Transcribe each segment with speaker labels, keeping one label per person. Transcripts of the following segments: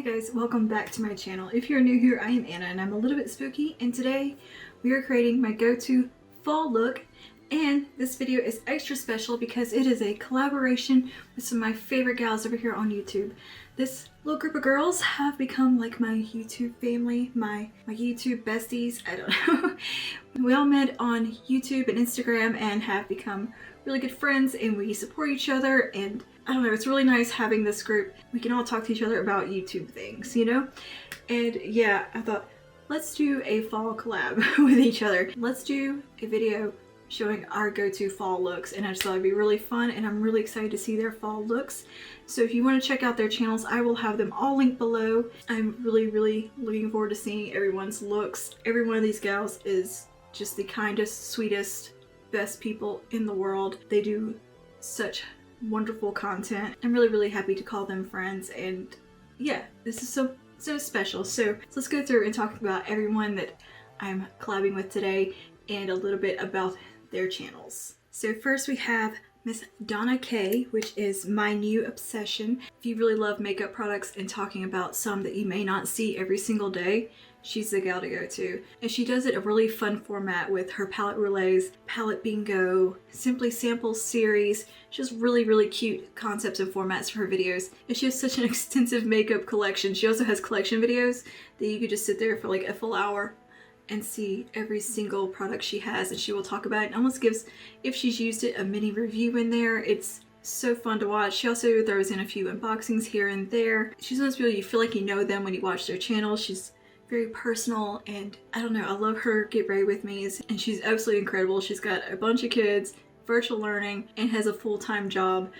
Speaker 1: Hi guys, welcome back to my channel. If you're new here, I am Anna and I'm a little bit spooky, and today we are creating my go-to fall look, and this video is extra special because it is a collaboration with some of my favorite gals over here on YouTube. This little group of girls have become like my YouTube family, my YouTube besties, I don't know. We all met on YouTube and Instagram and have become really good friends, and we support each other, and I don't know, it's really nice having this group. We can all talk to each other about YouTube things, you know? And yeah, I thought, let's do a fall collab with each other. Let's do a video showing our go-to fall looks, and I just thought it'd be really fun, and I'm really excited to see their fall looks. So if you want to check out their channels, I will have them all linked below. I'm really looking forward to seeing everyone's looks. Every one of these gals is just the kindest, sweetest, best people in the world. They do such wonderful content. I'm really happy to call them friends, and yeah, this is so special. So let's go through and talk about everyone that I'm collabing with today and a little bit about their channels. So first we have Miss Donna K, which is MyNewObsession. If you really love makeup products and talking about some that you may not see every single day, she's the gal to go to. And she does it a really fun format with her palette roulettes, palette bingo, simply samples series. She has really cute concepts and formats for her videos. And she has such an extensive makeup collection. She also has collection videos that you could just sit there for like a full hour and see every single product she has, and she will talk about it. It almost gives, if she's used it, a mini review in there. It's so fun to watch. She also throws in a few unboxings here and there. She's one of those people you feel like you know them when you watch their channel. She's very personal, and I don't know, I love her Get Ready With Me's, and she's absolutely incredible. She's got a bunch of kids, virtual learning, and has a full-time job,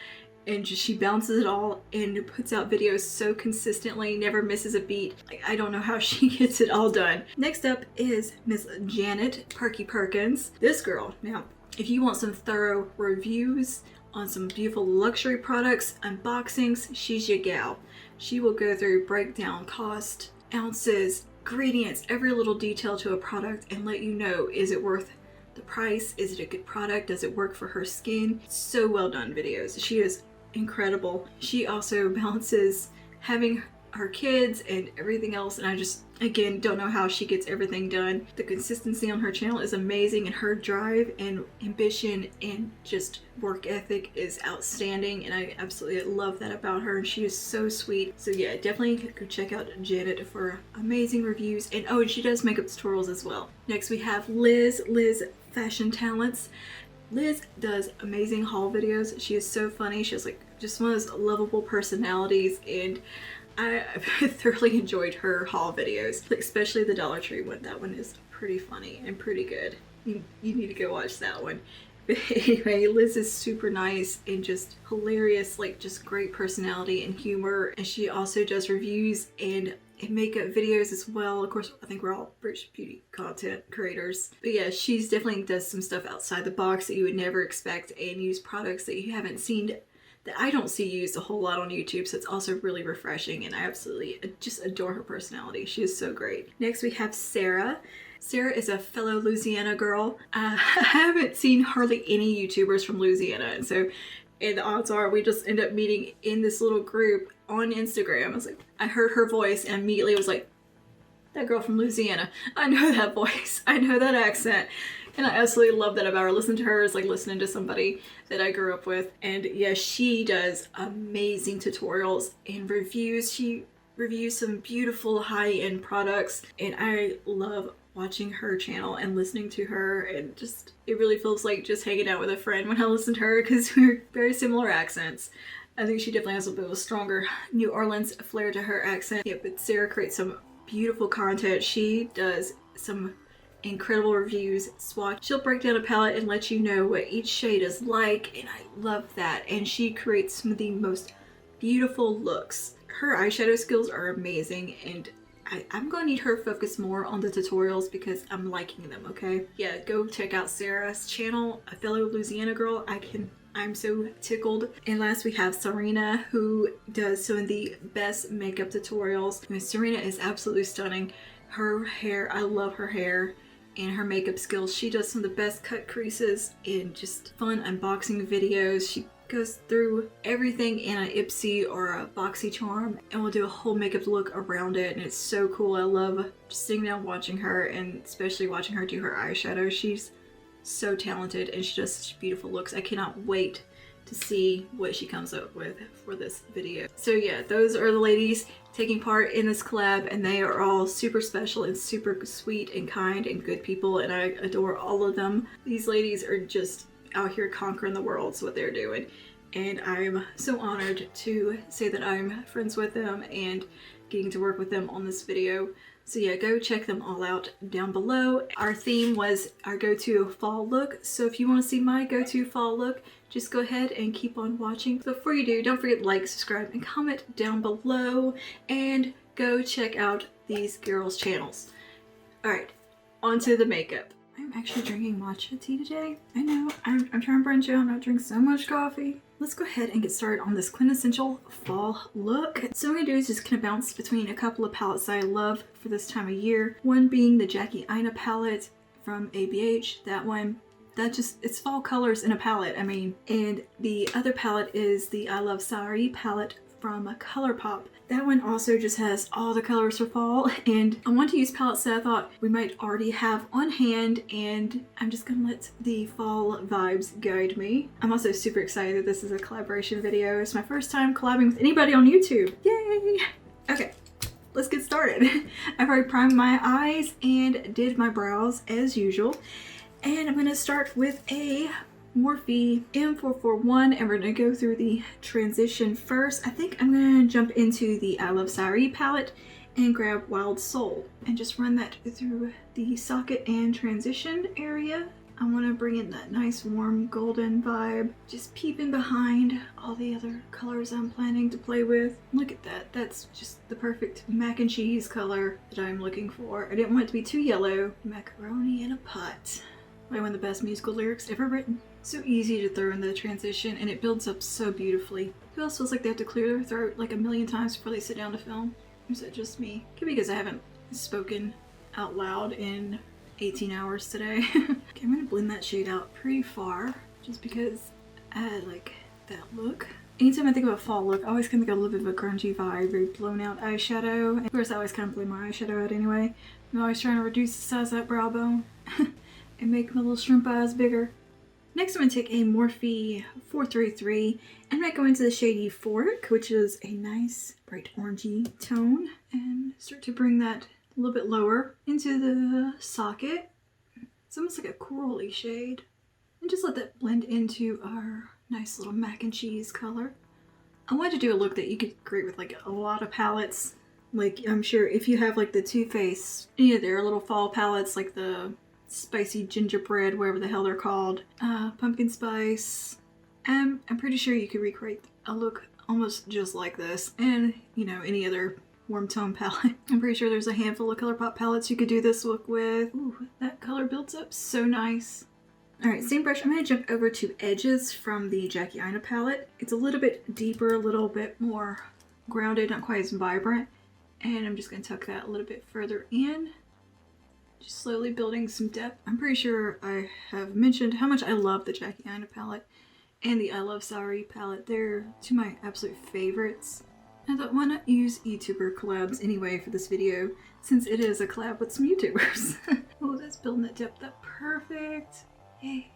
Speaker 1: and just she balances it all and puts out videos so consistently, never misses a beat. Like, I don't know how she gets it all done. Next up is Miss Janet PerkiPerkins. This girl, now if you want some thorough reviews on some beautiful luxury products, unboxings, she's your gal. She will go through, break down cost, ounces, ingredients, every little detail to a product, and let you know, is it worth the price? Is it a good product? Does it work for her skin? So well done videos. She is incredible. She also balances having her kids and everything else, and I just, again, don't know how she gets everything done. The consistency on her channel is amazing, and her drive and ambition and just work ethic is outstanding, and I absolutely love that about her, and she is so sweet. So yeah, definitely go check out Janet for amazing reviews. And oh, and she does makeup tutorials as well. Next we have Liz FashionTalents. Liz does amazing haul videos. She is so funny. She has like just one of those lovable personalities, and I thoroughly enjoyed her haul videos, especially the Dollar Tree one. That one is pretty funny and pretty good. You need to go watch that one. But anyway, Liz is super nice and just hilarious, like just great personality and humor. And she also does reviews and makeup videos as well. Of course, I think we're all British beauty content creators. But yeah, she's definitely does some stuff outside the box that you would never expect, and use products that you haven't seen, that I don't see used a whole lot on YouTube. So it's also really refreshing, and I absolutely just adore her personality. She is so great. Next we have Sarah. Sarah is a fellow Louisiana girl. I haven't seen hardly any YouTubers from Louisiana, and the odds are we just end up meeting in this little group on Instagram. I was like, I heard her voice and immediately was like, that girl from Louisiana. I know that voice. I know that accent. And I absolutely love that about her. Listening to her is like listening to somebody that I grew up with. And yeah, she does amazing tutorials and reviews. She reviews some beautiful high-end products, and I love watching her channel and listening to her, and just, it really feels like just hanging out with a friend when I listen to her, because we're very similar accents. I think she definitely has a bit of a stronger New Orleans flair to her accent. Yeah, but Sarah creates some beautiful content. She does some incredible reviews, swatch. She'll break down a palette and let you know what each shade is like, and I love that. And she creates some of the most beautiful looks. Her eyeshadow skills are amazing, and I'm going to need her to focus more on the tutorials because I'm liking them, okay? Yeah, go check out Sarah's channel, a fellow Louisiana girl. I'm so tickled. And last we have Serena, who does some of the best makeup tutorials. I mean, Serena is absolutely stunning. Her hair, I love her hair and her makeup skills. She does some of the best cut creases in just fun unboxing videos. She goes through everything in an Ipsy or a BoxyCharm and will do a whole makeup look around it, and it's so cool. I love just sitting down watching her, and especially watching her do her eyeshadow. She's so talented and she does such beautiful looks. I cannot wait to see what she comes up with for this video. So yeah, those are the ladies taking part in this collab, and they are all super special and super sweet and kind and good people, and I adore all of them. These ladies are just out here conquering the world. Is what they're doing, and I'm so honored to say that I'm friends with them and getting to work with them on this video. So yeah, go check them all out down below. Our theme was our go-to fall look, so if you want to see my go-to fall look, just go ahead and keep on watching. But before you do, don't forget to like, subscribe, and comment down below, and go check out these girls' channels. Alright, on to the makeup. I'm actually drinking matcha tea today. I know, I'm trying to branch out, not drink so much coffee. Let's go ahead and get started on this quintessential fall look. So what I'm gonna do is just kind of bounce between a couple of palettes that I love for this time of year. One being the Jackie Aina palette from ABH. That one, it's fall colors in a palette, I mean. And the other palette is the I Love Sari palette from ColourPop. That one also just has all the colors for fall, and I want to use palettes that I thought we might already have on hand, and I'm just gonna let the fall vibes guide me. I'm also super excited that this is a collaboration video. It's my first time collabing with anybody on YouTube. Yay! Okay, let's get started. I've already primed my eyes and did my brows as usual, and I'm gonna start with a Morphe M441, and we're gonna go through the transition first. I think I'm gonna jump into the I Love Sari palette and grab Wild Soul and just run that through the socket and transition area. I want to bring in that nice warm golden vibe, just peeping behind all the other colors I'm planning to play with. Look at that, that's just the perfect mac and cheese color that I'm looking for. I didn't want it to be too yellow. Macaroni in a pot. One of the best musical lyrics ever written. So easy to throw in the transition, and it builds up so beautifully. Who else feels like they have to clear their throat like a million times before they sit down to film? Or is that just me? Could be because I haven't spoken out loud in 18 hours today. Okay, I'm gonna blend that shade out pretty far, just because I like that look. Anytime I think of a fall look, I always kind of think of a little bit of a grungy vibe, very blown out eyeshadow. And of course, I always kind of blend my eyeshadow out anyway. I'm always trying to reduce the size of that brow bone and make my little shrimp eyes bigger. Next, I'm going to take a Morphe 433 and I go into the shade Euphoric, which is a nice bright orangey tone, and start to bring that a little bit lower into the socket. It's almost like a corally shade, and just let that blend into our nice little mac and cheese color. I wanted to do a look that you could create with like a lot of palettes. Like, I'm sure if you have like the Too Faced, any of their little fall palettes, like the spicy gingerbread, whatever the hell they're called, pumpkin spice. I'm pretty sure you could recreate a look almost just like this, and you know, any other warm tone palette. I'm pretty sure there's a handful of ColourPop palettes you could do this look with. Ooh, that color builds up so nice. Alright, same brush. I'm going to jump over to Edges from the Jackie Aina palette. It's a little bit deeper, a little bit more grounded, not quite as vibrant, and I'm just going to tuck that a little bit further in. Just slowly building some depth. I'm pretty sure I have mentioned how much I love the Jackie Aina palette and the I Love Sari palette. They're two of my absolute favorites. I thought, why not use YouTuber collabs anyway for this video, since it is a collab with some YouTubers. Oh, that's building that depth up perfect. Hey,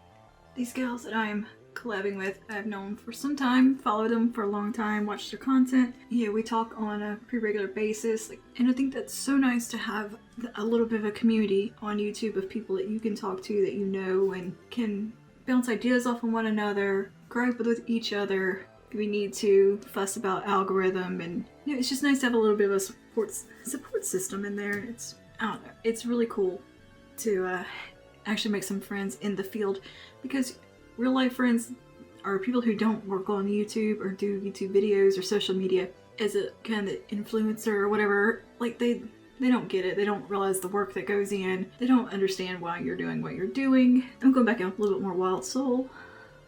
Speaker 1: these gals that I'm collabing with, I've known for some time, followed them for a long time, watched their content. Yeah, we talk on a pretty regular basis, and I think that's so nice to have a little bit of a community on YouTube of people that you can talk to, that you know, and can bounce ideas off of one another, gripe with each other if we need to, fuss about algorithm, and you know, it's just nice to have a little bit of a support system in there. It's, I don't know, it's really cool to actually make some friends in the field, because real life friends are people who don't work on YouTube or do YouTube videos or social media as a kind of influencer or whatever. Like, they don't get it. They don't realize the work that goes in. They don't understand why you're doing what you're doing. I'm going back on a little bit more Wild Soul.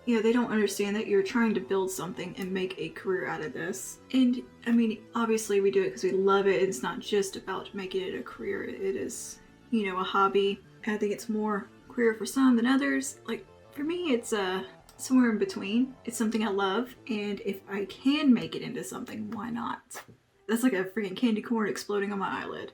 Speaker 1: Yeah, they don't understand that you're trying to build something and make a career out of this. And I mean, obviously we do it because we love it. It's not just about making it a career. It is, you know, a hobby. I think it's more career for some than others. Like, for me, it's somewhere in between. It's something I love, and if I can make it into something, why not? That's like a freaking candy corn exploding on my eyelid.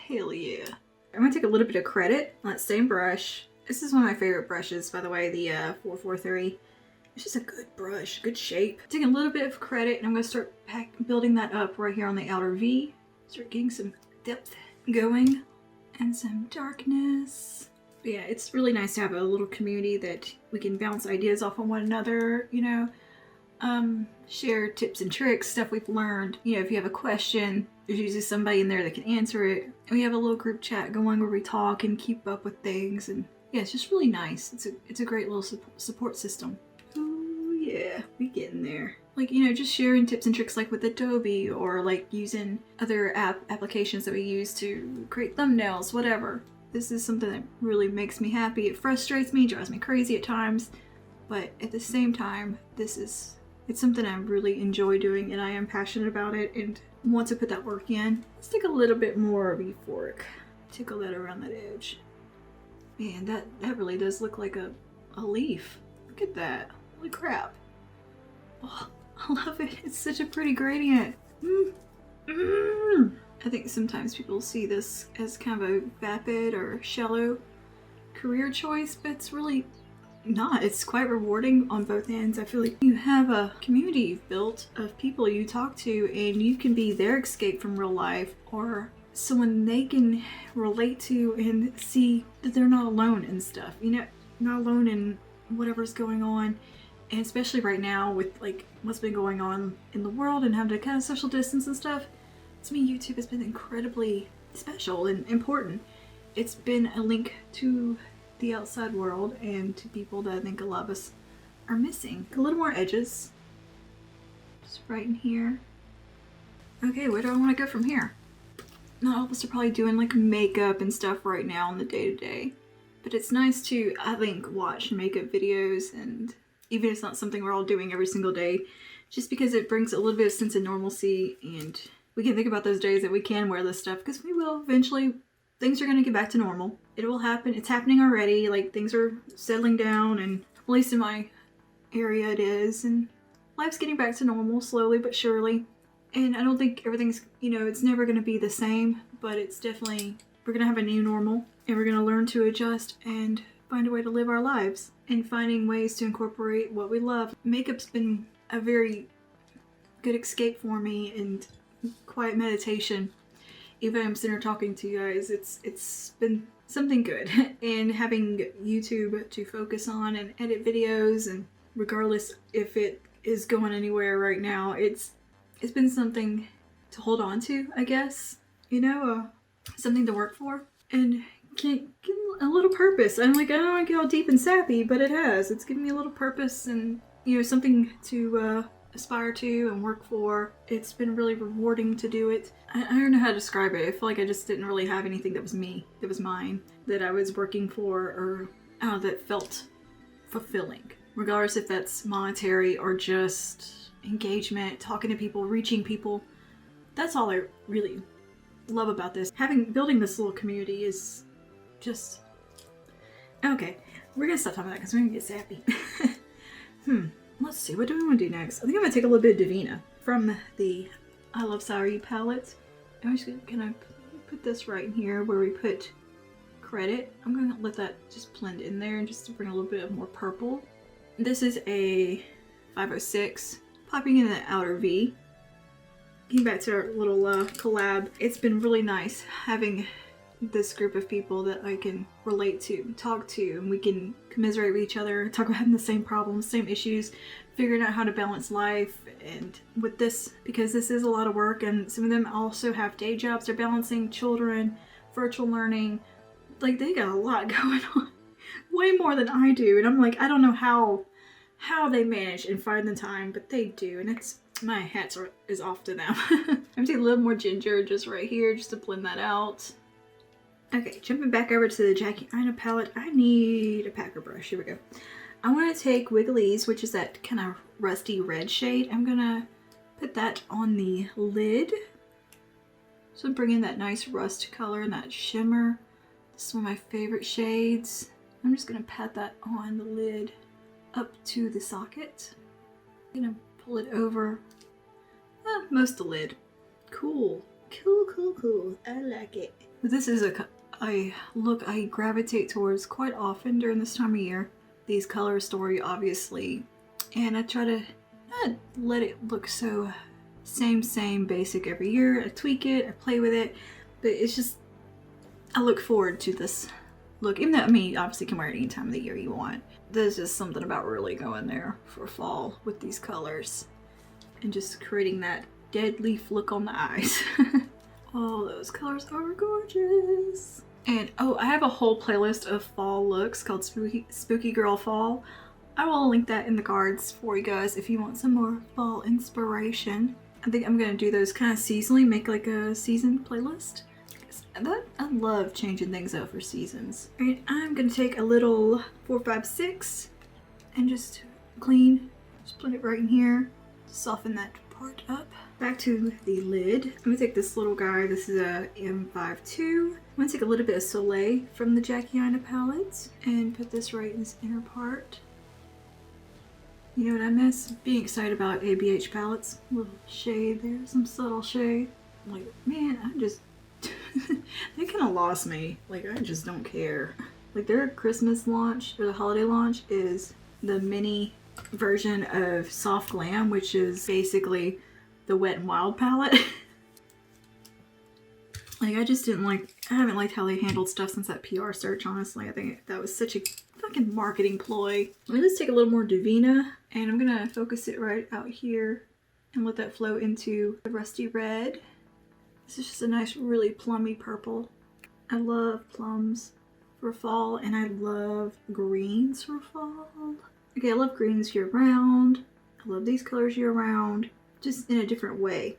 Speaker 1: Hell yeah. I'm gonna take a little bit of credit on that same brush. This is one of my favorite brushes, by the way, the 443. It's just a good brush, good shape. Take a little bit of credit, and I'm gonna start building that up right here on the outer V. Start getting some depth going and some darkness. But yeah, it's really nice to have a little community that we can bounce ideas off on one another, you know, share tips and tricks, stuff we've learned. You know, if you have a question, there's usually somebody in there that can answer it. And we have a little group chat going where we talk and keep up with things, and yeah, it's just really nice. It's a great little support system. Oh yeah, we getting there. Like, you know, just sharing tips and tricks like with Adobe, or like using other applications that we use to create thumbnails, whatever. This is something that really makes me happy. It frustrates me, drives me crazy at times, but at the same time, it's something I really enjoy doing, and I am passionate about it and want to put that work in. Let's take a little bit more of euphoric. Tickle that around that edge. Man, that really does look like a leaf. Look at that. Holy crap. Oh, I love it. It's such a pretty gradient. I think sometimes people see this as kind of a vapid or shallow career choice, but it's really not. It's quite rewarding on both ends. I feel like you have a community you've built of people you talk to, and you can be their escape from real life, or someone they can relate to and see that they're not alone in stuff, you know, not alone in whatever's going on. And especially right now with like what's been going on in the world and having to kind of social distance and stuff, to me YouTube has been incredibly special and important. It's been a link to the outside world and to people that I think a lot of us are missing. A little more edges, just right in here. Okay, where do I want to go from here? Not all of us are probably doing like makeup and stuff right now in the day-to-day, but it's nice to, I think, watch makeup videos, and even if it's not something we're all doing every single day, just because it brings a little bit of sense of normalcy, and we can think about those days that we can wear this stuff, because we will eventually. Things are going to get back to normal. It will happen. It's happening already. Like, things are settling down, and at least in my area it is, and life's getting back to normal slowly but surely. And I don't think everything's, you know, it's never going to be the same, but it's definitely, we're going to have a new normal, and we're going to learn to adjust and find a way to live our lives, and finding ways to incorporate what we love. Makeup's been a very good escape for me, and quiet meditation. Even I'm sitting here talking to you guys, it's been something good. And having YouTube to focus on and edit videos, and regardless if it is going anywhere right now, it's been something to hold on to, I guess. You know, something to work for, and can give a little purpose. I'm like, I don't want to get all deep and sappy, but it has. It's given me a little purpose, and you know, something to aspire to and work for. It's been really rewarding to do it. I don't know how to describe it. I feel like I just didn't really have anything that was me, that was mine, that I was working for, or that felt fulfilling. Regardless if that's monetary or just engagement, talking to people, reaching people. That's all I really love about this. Building this little community is just... Okay, we're gonna stop talking about that because we're gonna get sappy. Let's see, what do we want to do next? I think I'm gonna take a little bit of Divina from the I Love Sorry palette. I'm just gonna put this right in here where we put credit. I'm gonna let that just blend in there, and just to bring a little bit of more purple. This is a 506, popping in the outer V. Getting back to our little collab, it's been really nice having this group of people that I can relate to, talk to, and we can commiserate with each other, talk about having the same problems, same issues, figuring out how to balance life. And with this, because this is a lot of work, and some of them also have day jobs, they're balancing children, virtual learning, like they got a lot going on, way more than I do. And I'm like, I don't know how they manage and find the time, but they do, and it's, my hat is off to them. I'm gonna take a little more ginger just right here just to blend that out. Okay, jumping back over to the Jackie Aina palette, I need a packer brush. Here we go. I want to take Wiggly's, which is that kind of rusty red shade. I'm gonna put that on the lid. So bring in that nice rust color and that shimmer. This is one of my favorite shades. I'm just gonna pat that on the lid up to the socket. I'm gonna pull it over most of the lid. Cool. Cool, cool, cool. I like it. This is a look I gravitate towards quite often during this time of year. These color story, obviously. And I try to not let it look so same basic every year. I tweak it, I play with it, but it's just, I look forward to this look. Even though, I mean, obviously you can wear it any time of the year you want. There's just something about really going there for fall with these colors and just creating that dead leaf look on the eyes. Oh, those colors are gorgeous. And oh, I have a whole playlist of fall looks called Spooky Girl Fall. I will link that in the cards for you guys if you want some more fall inspiration. I think I'm gonna do those kind of seasonally, make like a season playlist. I love changing things up for seasons. Alright, I'm gonna take a little 456 and just clean, just put it right in here, soften that part up. Back to the lid. I'm gonna take this little guy. This is a M52. I'm gonna take a little bit of Soleil from the Jackie Aina palette and put this right in this inner part. You know what I miss? Being excited about ABH palettes. A little shade there, some subtle shade. Like, man, I just, they kind of lost me. Like, I just don't care. Like, their Christmas launch, or the holiday launch, is the mini version of Soft Glam, which is basically the Wet n Wild palette. Like, I just didn't like, I haven't liked how they handled stuff since that PR search, honestly. I think that was such a fucking marketing ploy. Let me just take a little more Divina, and I'm gonna focus it right out here and let that flow into the rusty red. This is just a nice, really plummy purple. I love plums for fall, and I love greens for fall. Okay, I love greens year round. I love these colors year round, just in a different way.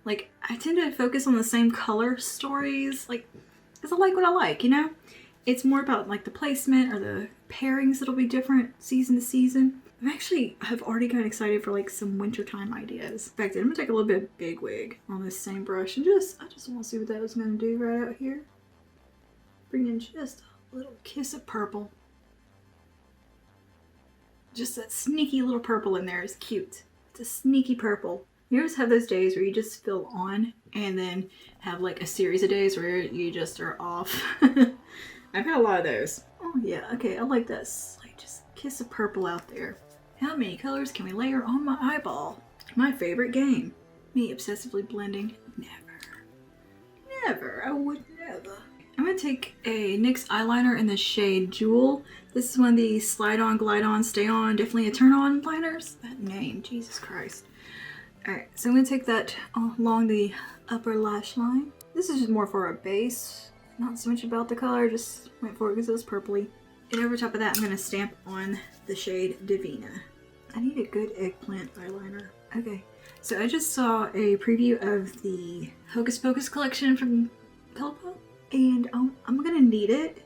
Speaker 1: Like, I tend to focus on the same color stories, like, because I like what I like, you know? It's more about, like, the placement or the pairings that'll be different season to season. I've already gotten excited for, like, some wintertime ideas. In fact, I'm gonna take a little bit of Big Wig on this same brush and I just want to see what that was gonna do right out here. Bring in just a little kiss of purple. Just that sneaky little purple in there is cute. It's a sneaky purple. You ever have those days where you just feel on and then have like a series of days where you just are off? I've had a lot of those. Oh yeah, okay, I like this. Like, just kiss of purple out there. How many colors can we layer on my eyeball? My favorite game. Me obsessively blending. Never. I would never. I'm gonna take a NYX eyeliner in the shade Jewel. This is one of the slide on, glide on, stay on, definitely a turn on liners. That name, Jesus Christ. Alright, so I'm gonna take that along the upper lash line. This is just more for a base. Not so much about the color, just went for it because it was purpley. And over top of that, I'm gonna stamp on the shade Divina. I need a good eggplant eyeliner. Okay, so I just saw a preview of the Hocus Pocus collection from Collab, and I'm gonna need it.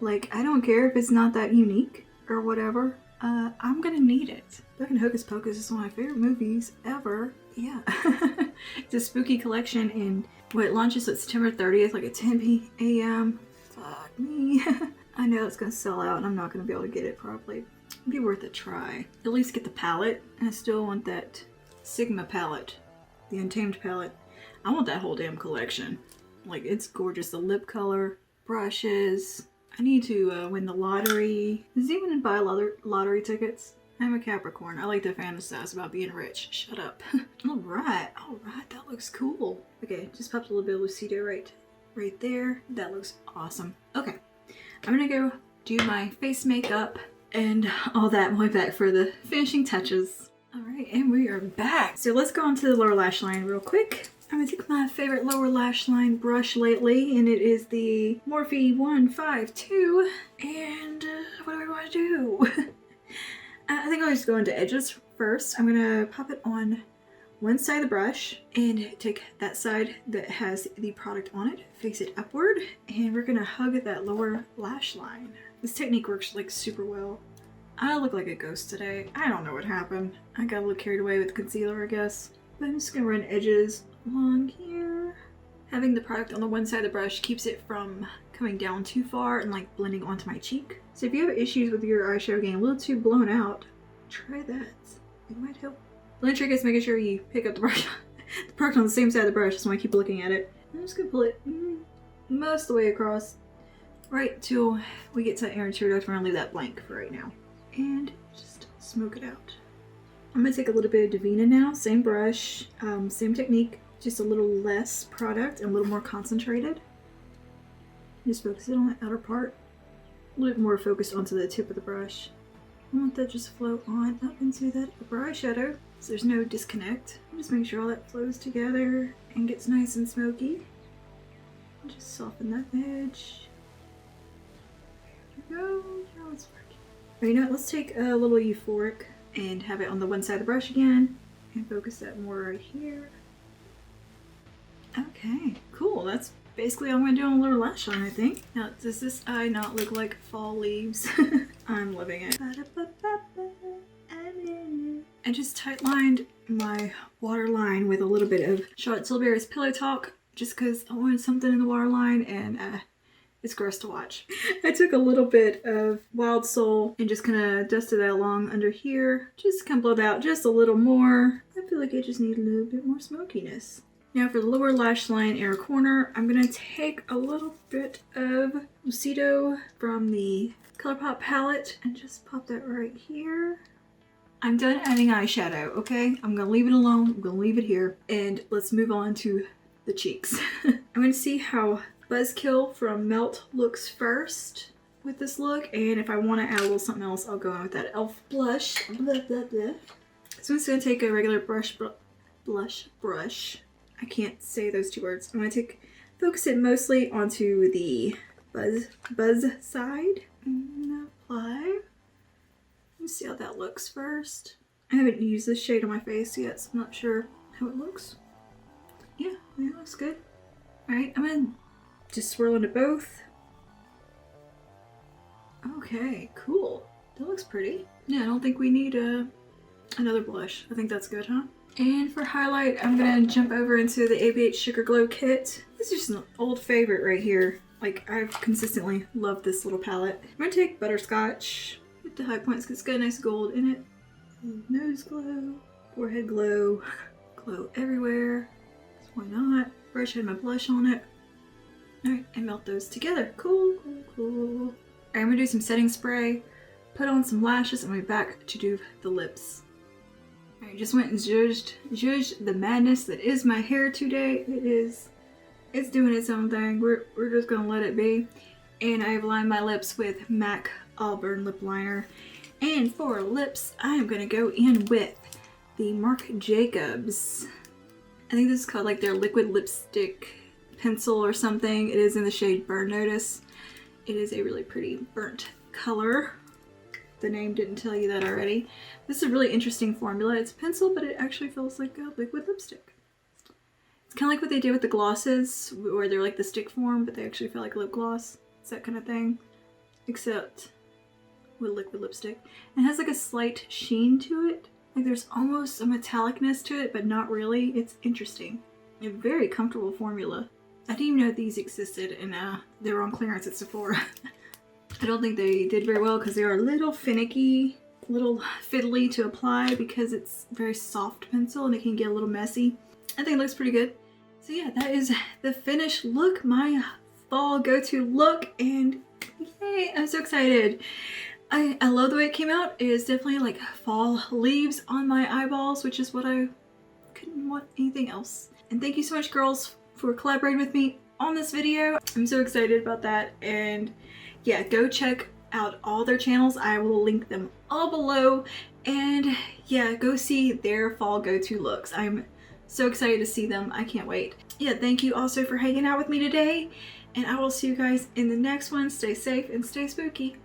Speaker 1: Like, I don't care if it's not that unique or whatever. I'm gonna need it. Fucking Hocus Pocus is one of my favorite movies ever. Yeah. It's a spooky collection, and it launches at September 30th, like at 10 a.m. Fuck me. I know it's gonna sell out and I'm not gonna be able to get it probably. It'd be worth a try. At least get the palette, and I still want that Sigma palette, the Untamed palette. I want that whole damn collection. Like, it's gorgeous. The lip color, brushes. I need to win the lottery. Does anyone buy lottery tickets? I'm a Capricorn. I like to fantasize about being rich. Shut up. Alright, that looks cool. Okay, just popped a little bit of Lucido right there. That looks awesome. Okay, I'm gonna go do my face makeup and all that. We'll be back for the finishing touches. Alright, and we are back. So let's go on to the lower lash line real quick. I'm gonna take my favorite lower lash line brush lately, and it is the Morphe 152. And what do I want to do? I think I'll just go into edges first. I'm gonna pop it on one side of the brush and take that side that has the product on it, face it upward, and we're gonna hug that lower lash line. This technique works like super well. I look like a ghost today. I don't know what happened. I got a little carried away with the concealer, I guess. But I'm just gonna run edges along here. Having the product on the one side of the brush keeps it from coming down too far and like blending onto my cheek. So if you have issues with your eyeshadow getting a little too blown out, try that. It might help. The only trick is making sure you pick up the brush, the product on the same side of the brush, so I keep looking at it. I'm just gonna pull it most of the way across, right till we get to the interior duct. We're gonna leave that blank for right now. And just smoke it out. I'm gonna take a little bit of Davina now, same brush, same technique, just a little less product and a little more concentrated. Just focus it on the outer part, a little bit more focused onto the tip of the brush. I want that just flow on up into that upper eyeshadow, so there's no disconnect. Just make sure all that flows together and gets nice and smoky. Just soften that edge. There we go. Now it's working. Right, you know what? Let's take a little Euphoric and have it on the one side of the brush again and focus that more right here. Okay, cool. That's basically all I'm gonna do on a lower lash line, I think. Now, does this eye not look like fall leaves? I'm loving it. I just tight lined my waterline with a little bit of Charlotte Tilbury's Pillow Talk just because I wanted something in the waterline and it's gross to watch. I took a little bit of Wild Soul and just kind of dusted that along under here. Just kind of blowed out just a little more. I feel like I just need a little bit more smokiness. Now for the lower lash line inner corner, I'm going to take a little bit of Lucido from the ColourPop palette and just pop that right here. I'm done adding eyeshadow, okay? I'm going to leave it alone. I'm going to leave it here. And let's move on to the cheeks. I'm going to see how Buzzkill from Melt looks first with this look. And if I want to add a little something else, I'll go in with that e.l.f. blush. Blah, blah, blah. So I'm just going to take a regular blush brush. I can't say those two words. I'm going to focus it mostly onto the buzz side and apply. Let's see how that looks first. I haven't used this shade on my face yet, so I'm not sure how it looks. Yeah, it looks good. Alright, I'm going to just swirl into both. Okay, cool. That looks pretty. Yeah, I don't think we need another blush. I think that's good, huh? And for highlight, I'm gonna jump over into the ABH Sugar Glow Kit. This is just an old favorite right here. Like, I've consistently loved this little palette. I'm gonna take Butterscotch with the high points because it's got a nice gold in it. Nose glow, forehead glow, glow everywhere. So why not? Brush had my blush on it. Alright, and melt those together. Cool, cool, cool. Alright, I'm gonna do some setting spray, put on some lashes, and I'll be back to do the lips. I just went and zhuzhed the madness that is my hair today. It's doing its own thing. We're just gonna let it be. And I've lined my lips with MAC Auburn lip liner. And for lips, I am gonna go in with the Marc Jacobs. I think this is called like their liquid lipstick pencil or something. It is in the shade Burn Notice. It is a really pretty burnt color. The name didn't tell you that already. This is a really interesting formula. It's a pencil, but it actually feels like a liquid lipstick. It's kind of like what they did with the glosses, where they're like the stick form, but they actually feel like lip gloss. It's that kind of thing, except with liquid lipstick. And it has like a slight sheen to it. Like there's almost a metallicness to it, but not really. It's interesting. A very comfortable formula. I didn't even know these existed, and they were on clearance at Sephora. I don't think they did very well because they are a little finicky, a little fiddly to apply because it's a very soft pencil and it can get a little messy. I think it looks pretty good. So yeah, that is the finished look, my fall go-to look, and yay, I'm so excited. I love the way it came out. It is definitely like fall leaves on my eyeballs, which is what I couldn't want anything else. And thank you so much, girls, for collaborating with me on this video. I'm so excited about that, and yeah, go check out all their channels. I will link them all below, and yeah, go see their fall go-to looks. I'm so excited to see them. I can't wait. Yeah, thank you also for hanging out with me today, and I will see you guys in the next one. Stay safe and stay spooky.